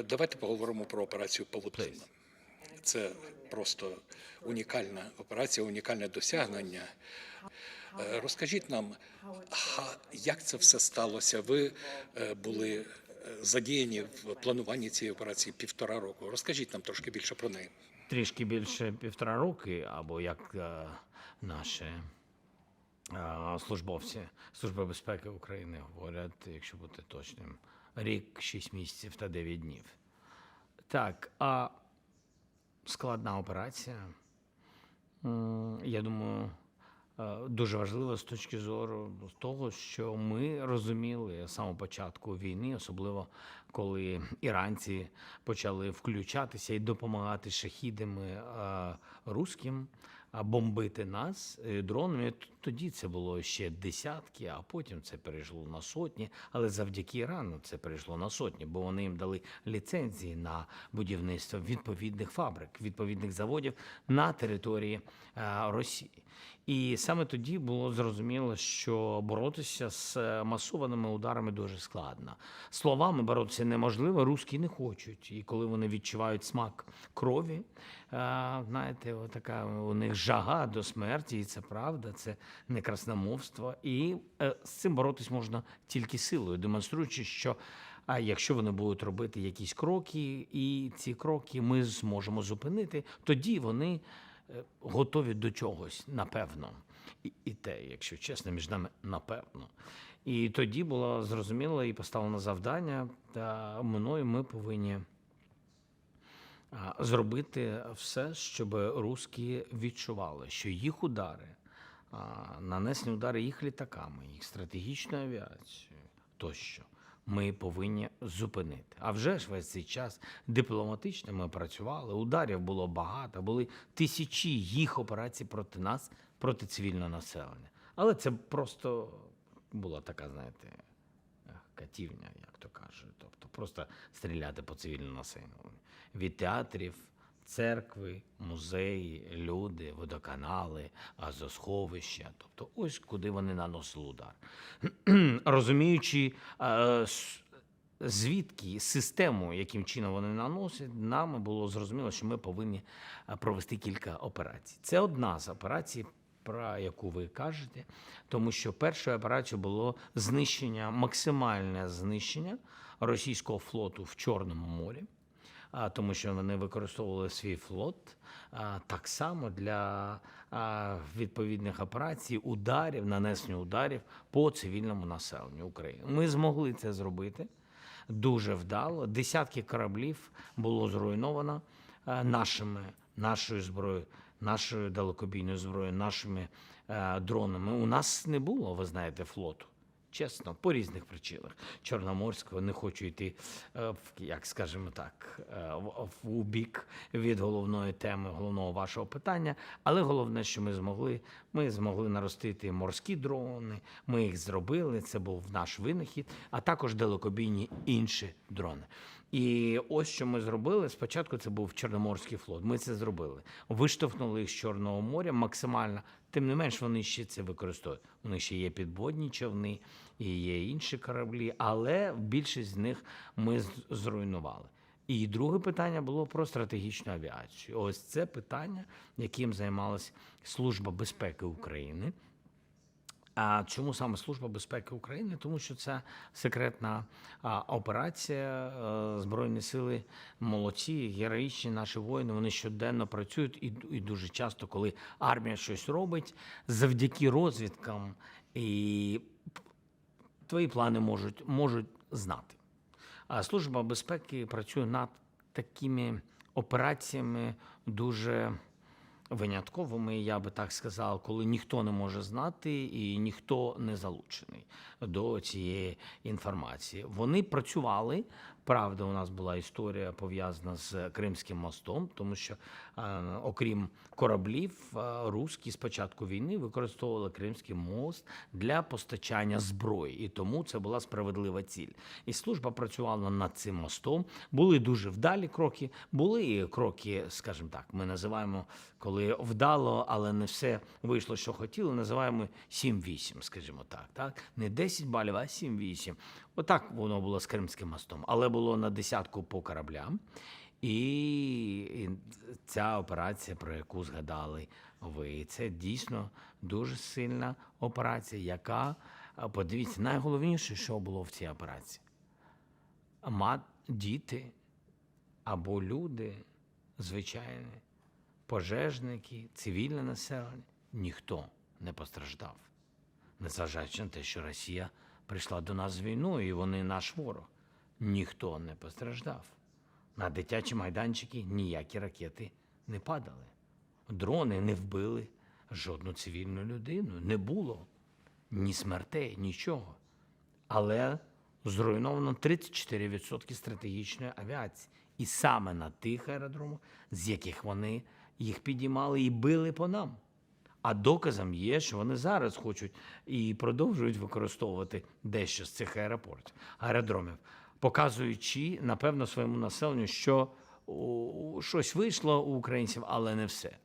Давайте поговоримо про операцію «Павутина». Please. Це просто унікальна операція, унікальне досягнення. Розкажіть нам, як це все сталося? Ви були задіяні в плануванні цієї операції 1,5 року. Розкажіть нам трошки більше про неї. Трішки більше 1,5 роки, або як наші службовці Служби безпеки України говорять, якщо бути точним, рік, 6 місяців та 9 днів. Так, складна операція, я думаю, дуже важлива з точки зору того, що ми розуміли з самого початку війни, особливо коли іранці почали включатися і допомагати шахідами руським бомбити нас дронами. Тоді це було ще десятки, а потім це перейшло на сотні. Але завдяки Ірану це перейшло на сотні, бо вони їм дали ліцензії на будівництво відповідних фабрик, відповідних заводів на території Росії. І саме тоді було зрозуміло, що боротися з масованими ударами дуже складно. Словами боротися неможливо, русські не хочуть. І коли вони відчувають смак крові, знаєте, така у них жага до смерті, і це правда, це не красномовство. І з цим боротись можна тільки силою, демонструючи, що якщо вони будуть робити якісь кроки, і ці кроки ми зможемо зупинити, тоді вони готові до чогось, напевно. І те, якщо чесно, між нами, напевно. І тоді було зрозуміло і поставлено завдання, та мною ми повинні зробити все, щоб русські відчували, що їх удари, нанесені удари їх літаками, їх стратегічною авіацією тощо, ми повинні зупинити. А вже ж весь цей час дипломатично ми працювали, ударів було багато, були тисячі їх операцій проти нас, проти цивільного населення. Але це просто була така, знаєте, катівня, як то кажуть. Тобто просто стріляти по цивільному населенню. Від театрів, церкви, музеї, люди, водоканали, газосховища. Тобто ось куди вони наносили удар. Розуміючи, звідки систему, яким чином вони наносять, нам було зрозуміло, що ми повинні провести кілька операцій. Це одна з операцій, про яку ви кажете, тому що першою операцією було знищення, максимальне знищення російського флоту в Чорному морі, тому що вони використовували свій флот так само для відповідних операцій, ударів, нанесення ударів по цивільному населенню України. Ми змогли це зробити дуже вдало. Десятки кораблів було зруйновано нашою зброєю, нашою далекобійною зброєю, нашими дронами. У нас не було, ви знаєте, флоту. Чесно, по різних причинах. Чорноморського, не хочу йти, як скажемо так, у бік від головної теми, головного вашого питання. Але головне, що ми змогли наростити морські дрони, ми їх зробили, це був наш винахід, а також далекобійні інші дрони. І ось що ми зробили. Спочатку це був Чорноморський флот. Ми це зробили. Виштовхнули їх з Чорного моря максимально. Тим не менш, вони ще це використовують. У них ще є підводні човни і є інші кораблі, але більшість з них ми зруйнували. І друге питання було про стратегічну авіацію. Ось це питання, яким займалась Служба безпеки України. А чому саме Служба безпеки України? Тому що це секретна операція. Збройні сили молодці, героїчні наші воїни, вони щоденно працюють і дуже часто, коли армія щось робить, завдяки розвідкам і твої плани можуть знати. А Служба безпеки працює над такими операціями дуже винятковими, я би так сказав, коли ніхто не може знати і ніхто не залучений до цієї інформації. Вони працювали, правда, у нас була історія пов'язана з Кримським мостом, тому що, окрім кораблів, русські з початку війни використовували Кримський мост для постачання зброї, і тому це була справедлива ціль. І служба працювала над цим мостом, були дуже вдалі кроки, були і кроки, скажімо так, ми називаємо, коли вдало, але не все вийшло, що хотіли, називаємо 7-8, скажімо так. Не 10 балів, а 7-8. Отак воно було з Кримським мостом, але було на десятку по кораблям. І ця операція, про яку згадали ви, це дійсно дуже сильна операція, яка, подивіться, найголовніше, що було в цій операції. Діти або люди, звичайні, пожежники, цивільне населення, ніхто не постраждав. Незважаючи на те, що Росія прийшла до нас з війною, і вони наш ворог. Ніхто не постраждав. На дитячі майданчики ніякі ракети не падали. Дрони не вбили жодну цивільну людину. Не було ні смертей, нічого. Але зруйновано 34% стратегічної авіації. І саме на тих аеродромах, з яких вони їх підіймали і били по нам. А доказом є, що вони зараз хочуть і продовжують використовувати дещо з цих аеродромів, показуючи, напевно, своєму населенню, що щось вийшло у українців, але не все.